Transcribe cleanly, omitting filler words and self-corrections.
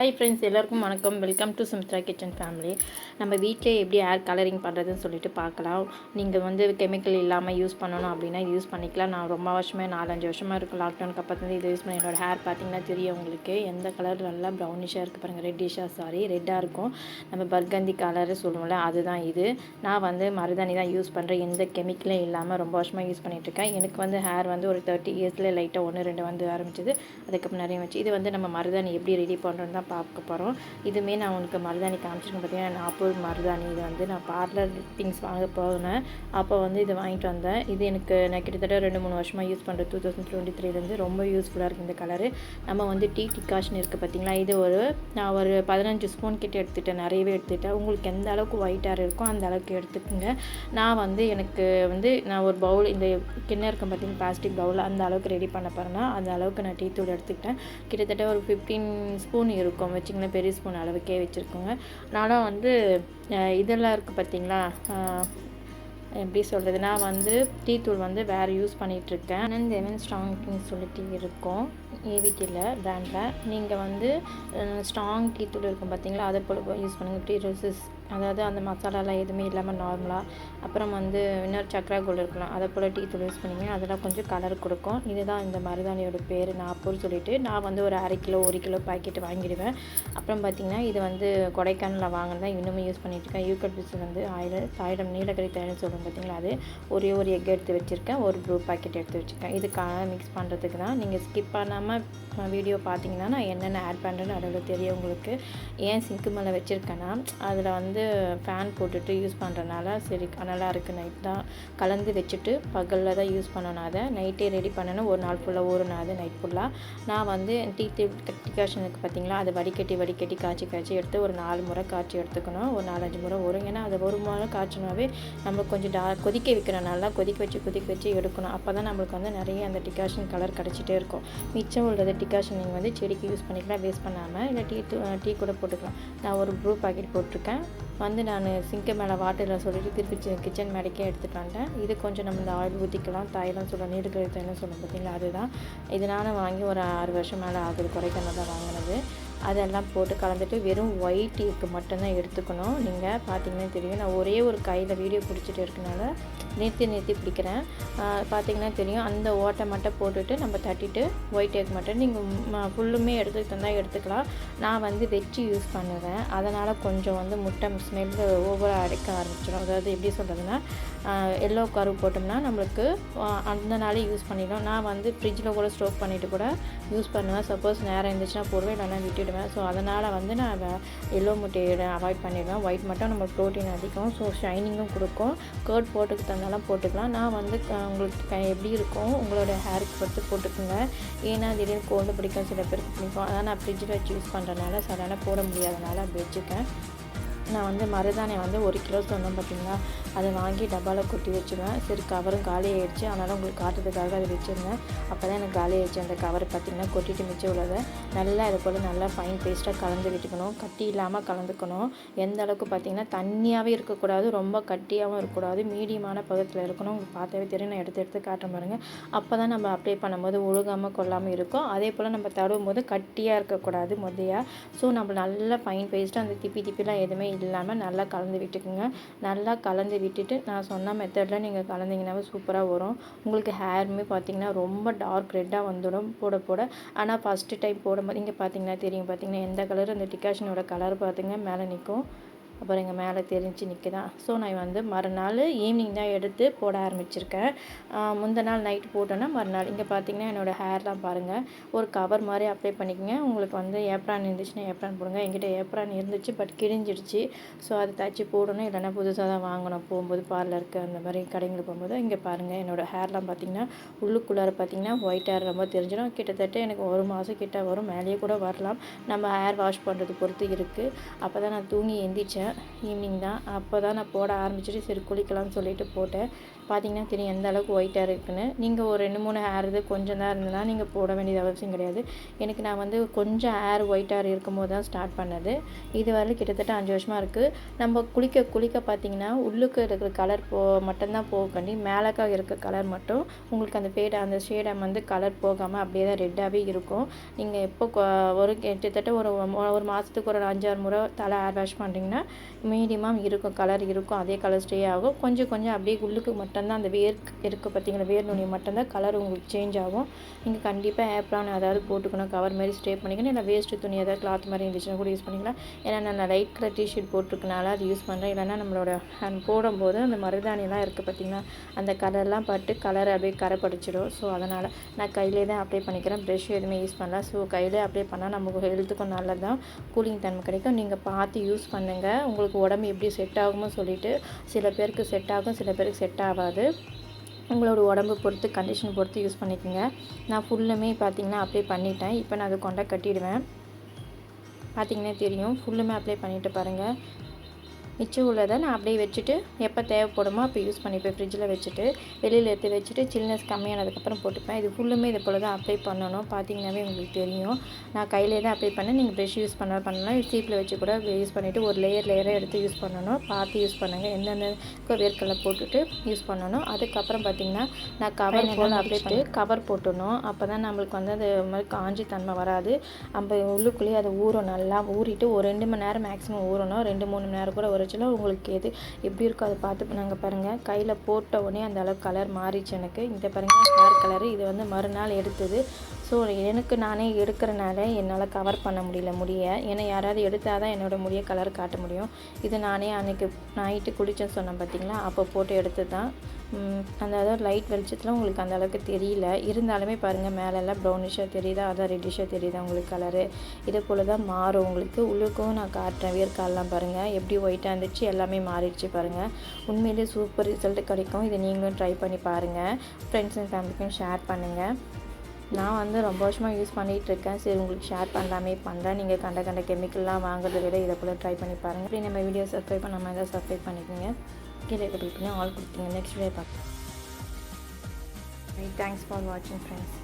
Hi friends, எல்லாருக்கும் வணக்கம். Welcome to Sumitra kitchen family. நம்ம வீட்டிலே எப்படி ஹேர் கலரிங் பண்ணுறதுன்னு சொல்லிட்டு பார்க்கலாம். நீங்கள் கெமிக்கல் இல்லாமல் யூஸ் பண்ணணும் அப்படின்னா யூஸ் பண்ணிக்கலாம். நான் ரொம்ப வருஷமாக 4-5 வருஷமாக இருக்கும் லாக்டவுனுக்கு அப்புறம் இதை யூஸ் பண்ணி என்னோடய ஹேர் பார்த்திங்கன்னா தெரியும் உங்களுக்கு. எந்த கலர் நல்லா ப்ரௌனிஷாக இருக்குது பாருங்கள், ரெட்டாக இருக்கும். நம்ம பர்கந்தி கலரு சொல்லுவோம்ல, அதுதான் இது. நான் மருதாணி தான் யூஸ் பண்ணுறேன். எந்த கெமிக்கலே இல்லாமல் ரொம்ப வருஷமாக யூஸ் பண்ணிகிட்ருக்கேன். எனக்கு ஹேர் ஒரு 30 இயர்ஸில் லைட்டாக 1-2 ஆரம்பிச்சிது. அதுக்கப்புறம் நிறைய வச்சு இது நம்ம மருதாணி எப்படி ரெடி பண்ணுறோன்னு தான் பார்க்க போகிறோம். இதுவுமே நான் உங்களுக்கு மருதாணி காமிச்சிருக்கேன். பார்த்தீங்கன்னா நாற்பது மருதாணி. இது நான் பார்லர் திங்ஸ் வாங்க போனேன். அப்போ இது வாங்கிட்டு வந்தேன். இது நான் கிட்டத்தட்ட 2-3 வருஷமாக யூஸ் பண்ணுறேன். 2023 ரொம்ப யூஸ்ஃபுல்லாக இருக்குது இந்த கலரு. நம்ம டீ டிகாஷன் இருக்குது பார்த்தீங்களா, இது நான் ஒரு 15 ஸ்பூன் கிட்ட எடுத்துகிட்டேன். நிறையவே எடுத்துகிட்டேன். உங்களுக்கு எந்த அளவுக்கு ஒயிட் ஹேர் இருக்கோ அந்த அளவுக்கு எடுத்துக்கோங்க. நான் எனக்கு நான் ஒரு பவுல், இந்த கிண்ணம் இருக்கும் பார்த்தீங்கன்னா பிளாஸ்டிக் பவுல், அந்த அளவுக்கு ரெடி பண்ண போகிறேன்னா அந்த அளவுக்கு நான் டீ தூள் எடுத்துக்கிட்டேன். கிட்டத்தட்ட ஒரு 15 ஸ்பூன் இருக்கும் வச்சுங்களேன். பெரிய ஸ்பூன் அளவுக்கே வச்சுருக்கோங்க. நானும் இதெல்லாம் இருக்குது பார்த்தீங்களா, எப்படி சொல்கிறது, நான் டீ தூள் வேறு யூஸ் பண்ணிகிட்ருக்கேன். ஆனந்த் ஸ்ட்ராங் டீன்னு சொல்லிட்டு இருக்கும் ஏவிடியில் பிராண்டில். நீங்கள் ஸ்ட்ராங் டீ தூள் இருக்கும் பார்த்தீங்களா, அதை போல் யூஸ் பண்ணுங்கள். டீ ரோசஸ், அதாவது அந்த மசாலாலாம் எதுவுமே இல்லாமல் நார்மலாக. அப்புறம் இன்னொரு சக்கரை கோல்டு இருக்கலாம், அதை போல் டீ தூள் யூஸ் பண்ணிங்கன்னா அதெல்லாம் கொஞ்சம் கலர் கொடுக்கும். இதுதான் இந்த மருதாணியோட பேர். நாப்பூர் சொல்லிவிட்டு நான் ஒரு 1/2 கிலோ 1 கிலோ பாக்கெட் வாங்கிடுவேன். அப்புறம் பார்த்திங்கன்னா இது கொடைக்கானலில் வாங்கினதான் இன்னுமே யூஸ் பண்ணிகிட்ருக்கேன். யூக்கலிப்டஸ் ஆயில், தைலம், நீலகிரி தைலம் சொல்லுவோம் பார்த்தீங்களா, அது ஒரு எக் எடுத்து வச்சுருக்கேன். ஒரு ப்ரூ பாக்கெட் எடுத்து வச்சுருக்கேன். இதுக்காக மிக்ஸ் பண்ணுறதுக்கு தான். நீங்கள் ஸ்கிப் பண்ணாமல் வீடியோ பார்த்தீங்கன்னா நான் என்னென்ன ஆட் பண்ணுறேன்னு அதில் தெரியும் உங்களுக்கு. ஏன் சிங்க்கு மேலே வச்சுருக்கேன்னா, அதில் ஃபேன் போட்டுட்டு யூஸ் பண்ணுறனால சரி நல்லா இருக்குது. நைட் தான் கலந்து வச்சுட்டு பகலில் தான் யூஸ் பண்ணணும். அதை நைட்டே ரெடி பண்ணணும். ஒரு நாள் ஃபுல்லாக ஊறணும். அது நைட் ஃபுல்லாக நான் டீ டிகாஷனுக்கு பார்த்தீங்களா, அதை வடிகட்டி காய்ச்சி எடுத்து ஒரு 4 முறை காய்ச்சி எடுத்துக்கணும். ஒரு 4-5 முறை வரும். ஏன்னா அது ஒரு முறை காய்ச்சினாவே நம்மளுக்கு கொஞ்சம் கொதிக்க வைக்கிறனால கொதிக்க வச்சு எடுக்கணும். அப்போ தான் நம்மளுக்கு நிறைய அந்த டிகாஷன் கலர் கிடச்சிட்டே இருக்கும். மிச்சம் உள்ளது டிகாஷன் நீங்கள் செடிக்கு யூஸ் பண்ணிக்கலாம், வேஸ்ட் பண்ணாமல். இல்லை டீ கூட போட்டுக்கலாம். நான் ஒரு ப்ரூ பாக்கெட் போட்டிருக்கேன். நான் சிங்க்கு மேலே வாட்டரில் சொல்லிட்டு திருப்பி கிச்சன் மேடைக்கே எடுத்துகிட்டு வந்துட்டேன். இது கொஞ்சம் நம்ம இந்த ஆயில் ஊற்றிக்கலாம். தைலம் சொல்லுவோம், நீலகிரி தைலம் சொல்லுவோம் பார்த்தீங்களா, அதுதான். இதனால் வாங்கி ஒரு 6 வருஷம் மேலே ஆகுது. கொடைக்கானல் தான் வாங்கினது. அதெல்லாம் போட்டு கலந்துட்டு வெறும் ஒயிட் டீக்கு மட்டும்தான் எடுத்துக்கணும். நீங்கள் பார்த்தீங்கன்னா தெரியும், நான் ஒரே ஒரு கையில் வீடியோ பிடிச்சிட்டு இருக்கனால நிறுத்தி பிடிக்கிறேன். பார்த்தீங்கன்னா தெரியும், அந்த ஓட்டை மட்டும் போட்டுட்டு நம்ம தட்டிட்டு ஒயிட் டீக்கு மட்டும் நீங்கள் ஃபுல்லுமே எடுத்துக்கிட்டு எடுத்துக்கலாம். நான் வெஜ்ஜு யூஸ் பண்ணுவேன். அதனால் கொஞ்சம் முட்டை ஸ்மெல்லு ஓவராக அடைக்க ஆரம்பிச்சிடும். அதாவது எப்படி சொல்கிறதுனா, எல்லோ கரு போட்டோம்னா நம்மளுக்கு அந்த நாளே யூஸ் பண்ணிடும். நான் ஃப்ரிட்ஜில் கூட ஸ்டோர் பண்ணிவிட்டு கூட யூஸ் பண்ணுவேன். சப்போஸ் நேரம் இருந்துச்சுன்னா போடுவேன், இல்லைனா விட்டுடுவேன். ஸோ அதனால் நான் எல்லோ முட்டையை அவாய்ட் பண்ணிடுவேன். ஒயிட் மட்டும் நம்ம ப்ரோட்டீன் அதிகம், ஸோ ஷைனிங்கும் கொடுக்கும். கர்ட் போட்டுக்கு தந்தாலும் போட்டுக்கலாம். நான் உங்களுக்கு எப்படி இருக்கும் உங்களோட ஹேருக்கு பொறுத்து போட்டுக்கோங்க. ஏன்னா திடீர்னு கோல்டு பிடிக்கும், சில பேருக்கு பிடிக்கும். அதான் நான் ஃப்ரிட்ஜில் வச்சு யூஸ் பண்ணுறதுனால சடனாக போட முடியாதனால அப்படி வச்சுக்கேன். நான் மருதாணி 1 கிலோ சொன்னேன் பார்த்தீங்களா, அதை வாங்கி டப்பாவில் கொட்டி வச்சுருவேன். சரி கவரும் காலி ஆகிடுச்சு, அதனால் உங்களுக்கு காட்டுறதுக்காக அதை வச்சுருந்தேன். அப்போ தான் எனக்கு காலி ஆகிடுச்சு அந்த கவர். பார்த்திங்கன்னா கொட்டிட்டு மிச்சம் உள்ளதை நல்லா இது போல் நல்லா ஃபைன் பேஸ்ட்டாக கலந்து விட்டுக்கணும். கட்டி இல்லாமல் கலந்துக்கணும். எந்த அளவுக்கு பார்த்திங்கன்னா தண்ணியாகவே இருக்கக்கூடாது, ரொம்ப கட்டியாகவும் இருக்கக்கூடாது, மீடியமான பதத்தில் இருக்கணும். உங்களுக்கு பார்த்தாவே தெரியும். நான் எடுத்து காட்டுறேன் பாருங்கள். அப்போ தான் நம்ம அப்ளை பண்ணும்போது ஒழுகாமல் கொள்ளாமல் இருக்கும். அதே போல் நம்ம தடவும் போது கட்டியாக இருக்கக்கூடாது மொதையாக. ஸோ நம்ம நல்லா ஃபைன் பேஸ்ட்டாக அந்த திப்பிலாம் எதுவுமே இல்லாமல் நல்லா கலந்து விட்டுக்குங்க. நல்லா கலந்து விட்டுட்டு நான் சொன்ன மெத்தடில் நீங்கள் கலந்தீங்கன்னாவே சூப்பராக வரும். உங்களுக்கு ஹேருமே பார்த்திங்கன்னா ரொம்ப டார்க் ரெட்டாக வந்துடும் போட. ஆனால் ஃபஸ்ட்டு டைம் போடும்போது இங்கே பார்த்திங்கன்னா தெரியும். பார்த்திங்கன்னா எந்த கலர் அந்த டிகாஷனோட கலர் பார்த்திங்கன்னா மேலே நிற்கும். அப்புறம் எங்கள் மேலே தெரிஞ்சு நிற்குதான். ஸோ நான் மறுநாள் ஈவினிங் தான் எடுத்து போட ஆரம்பிச்சிருக்கேன். முந்தின நாள் நைட்டு போட்டோன்னா மறுநாள் இங்கே பார்த்திங்கன்னா என்னோடய ஹேர்லாம் பாருங்கள். ஒரு கவர் மாதிரி அப்ளை பண்ணிக்கோங்க. உங்களுக்கு ஏப்ரான் இருந்துச்சுன்னா ஏப்ரான் போடுங்க. என்கிட்ட ஏப்ரான் இருந்துச்சு, பட் கிழிஞ்சிடுச்சு. ஸோ அதை தச்சு போடணும், இல்லைனா புதுசாக தான் வாங்கணும். போகும்போது பார்லருக்கு அந்த மாதிரி கடைங்களுக்கு போகும்போது இங்கே பாருங்கள் என்னோடய ஹேர்லாம் பார்த்திங்கன்னா உள்ளுக்குள்ளார பார்த்திங்கன்னா ஒயிட் ஹேர் ரொம்ப தெரிஞ்சிடும். கிட்டத்தட்ட எனக்கு 1 மாதம் கிட்ட வரும், மேலேயே கூட வரலாம். நம்ம ஹேர் வாஷ் பண்ணுறது பொறுத்து இருக்குது. அப்போ தான் நான் தூங்கி எந்திரிச்சேன். ஈவினிங் தான். அப்போ தான் நான் போட ஆரம்பிச்சிட்டு சரி குளிக்கலாம்னு சொல்லிட்டு போட்டேன். பார்த்திங்கன்னா தெரியும் எந்த அளவுக்கு ஒயிட்டாக இருக்குன்னு. நீங்கள் ஒரு 2-3 ஹேர் இது கொஞ்சம் தான் இருந்ததுன்னா நீங்கள் போட வேண்டியது அவசியம் கிடையாது. எனக்கு நான் வந்து கொஞ்சம் ஹேர் ஒயிட்டாக இருக்கும்போது தான் ஸ்டார்ட் பண்ணது. இது வரையும் கிட்டத்தட்ட 5 வருஷமாக இருக்குது. நம்ம குளிக்க குளிக்க பார்த்திங்கன்னா உள்ளுக்கு இருக்கிற கலர் மட்டும்தான் போகண்டி மேலக்கா இருக்க கலர் மட்டும் உங்களுக்கு அந்த ஷேடை வந்து கலர் போகாமல் அப்படியே தான் ரெட்டாகவே இருக்கும். நீங்கள் எப்போ கிட்டத்தட்ட ஒரு மாதத்துக்கு ஒரு 5-6 முறை தலை ஹேர் வாஷ் பண்ணுறீங்கன்னா மீடியமாக இருக்கும், கலர் இருக்கும், அதே கலர் ஸ்டே ஆகும். கொஞ்சம் கொஞ்சம் அப்படியே உள்ளுக்கு மட்டும்தான் அந்த வேர் இருக்குது பார்த்திங்களா, வேர் நுனி மட்டும்தான் கலர் உங்களுக்கு சேஞ்ச் ஆகும். நீங்கள் கண்டிப்பாக ஏப்ரான் அதாவது போட்டுக்கணும், கவர் மாதிரி ஸ்டே பண்ணிக்கணும். இல்லை வேஸ்ட்டு துணி ஏதாவது கிளாத் மாதிரி இருந்துச்சுன்னா கூட யூஸ் பண்ணிக்கலாம். ஏன்னா நான் லைட் கலர் டிஷர்ட் போட்டிருக்கனால அது யூஸ் பண்ணுறேன். இல்லைன்னா நம்மளோட போடும்போது அந்த மருதாணிலாம் இருக்குது பார்த்திங்கன்னா, அந்த கலர்லாம் பட்டு கலர் அப்படியே கரை படிச்சிடும். ஸோ அதனால் நான் கையிலே தான் அப்ளை பண்ணிக்கிறேன், ப்ரெஷ் எதுவுமே யூஸ் பண்ணல. ஸோ கையிலே அப்ளை பண்ணால் நமக்கு ஹெல்த்துக்கும் நல்லது தான், கூலிங் தன்மை கிடைக்கும். நீங்கள் பார்த்து யூஸ் பண்ணுங்கள். உங்களுக்கு உடம்பு எப்படி செட் ஆகுமோ சொல்லிவிட்டு சில பேருக்கு செட் ஆகும், சில பேருக்கு செட் ஆகாது. உங்களோட உடம்பு பொறுத்து கண்டிஷன் பொறுத்து யூஸ் பண்ணிக்கோங்க. நான் ஃபுல்லுமே பார்த்திங்கன்னா அப்ளை பண்ணிட்டேன். இப்போ நான் அதை கொண்டா கட்டிடுவேன். பார்த்திங்கன்னா தெரியும், ஃபுல்லுமே அப்ளை பண்ணிவிட்டு பாருங்கள். மிச்சம் உள்ளதை நான் அப்படியே வச்சுட்டு எப்போ தேவைப்படுமோ அப்போ யூஸ் பண்ணிப்பேன். ஃப்ரிட்ஜில் வச்சுட்டு வெளியில் எடுத்து வச்சுட்டு சில்னஸ் கம்மியானதுக்கப்புறம் போட்டுப்பேன். இது ஃபுல்லுமே இது போல் தான் அப்ளை பண்ணணும். பார்த்திங்கனாவே உங்களுக்கு தெரியும். நான் கையிலே தான் அப்ளை பண்ணேன். நீங்கள் ப்ரெஷ் யூஸ் பண்ணலாம், சீப்பில் வச்சு கூட யூஸ் பண்ணிவிட்டு ஒரு லேயராக எடுத்து யூஸ் பண்ணணும். பார்த்து யூஸ் பண்ணுங்கள். எந்தெந்த வேர்க்கடலை போட்டுட்டு யூஸ் பண்ணணும். அதுக்கப்புறம் பார்த்திங்கன்னா நான் கவர் போல் அப்ளை பண்ணி கவர் போட்டுடணும். அப்போ தான் நம்மளுக்கு வந்து அது மாதிரி காஞ்சி தன்மை வராது. நம்ம உள்ளுக்குள்ளேயே அதை நல்லா ஊறிட்டு ஒரு 2 மணி நேரம் மேக்ஸிமம் ஊறணும். 2-3 மணி நேரம் கூட உங்களுக்கு எது எப்படி இருக்கோ அதை பார்த்து நாங்கள் பாருங்கள். கையில் போட்ட உடனே அந்த அளவுக்கு கலர் மாறிச்சு எனக்கு. இந்த பாருங்கள் ஹேர் கலரு. இது வந்து மறுநாள் எடுத்தது. ஸோ எனக்கு நானே எடுக்கிறனால என்னால் கவர் பண்ண முடியல முடியை. ஏன்னா யாராவது எடுத்தால் தான் என்னோடய முடியை கலர் காட்ட முடியும். இது நானே அன்றைக்கி நைட்டு குளிச்சேன்னு சொன்னேன் பார்த்திங்களா, அப்போ போட்டு எடுத்து தான். அந்த அதாவது லைட் வெளிச்சத்தில் உங்களுக்கு அந்த அளவுக்கு தெரியல. இருந்தாலுமே பாருங்கள் மேலெல்லாம் ப்ரௌனிஷாக தெரியுதா, அதான் ரெட்டிஷாக தெரியுதா உங்களுக்கு கலரு. இதே போல் தான் மாறும் உங்களுக்கு. உள்ளுக்கும் நான் காட்டுறேன். வேர்க்காலெலாம் பாருங்கள் எப்படி ஒயிட்டாக இருந்துச்சு, எல்லாமே மாறிடுச்சு பாருங்கள். உண்மையிலே சூப்பர் ரிசல்ட் கிடைக்கும். இதை நீங்களும் ட்ரை பண்ணி பாருங்கள். ஃப்ரெண்ட்ஸ் அண்ட் ஃபேமிலிக்கும் ஷேர் பண்ணுங்கள். நான் வந்து ரொம்ப வருஷமாக யூஸ் பண்ணிகிட்ருக்கேன். சரி உங்களுக்கு ஷேர் பண்ணலாமே பண்ணுறேன். நீங்கள் கண்ட கெமிக்கல்லாம் வாங்குறதை விட இதை போல் ட்ரை பண்ணி பாருங்கள். அப்படி நம்ம வீடியோ சப்ஸ்கிரைப் பண்ணாமல் ஏதாவது சப்ஸ்கிரைப் பண்ணிக்கோங்க. கீழே கிளிக் பண்ணி ஆல் கொடுத்தீங்க. நெக்ஸ்ட் வீடியோ பார்க்கலாம். தேங்க்ஸ் ஃபார் வாட்சிங் ஃப்ரெண்ட்ஸ்.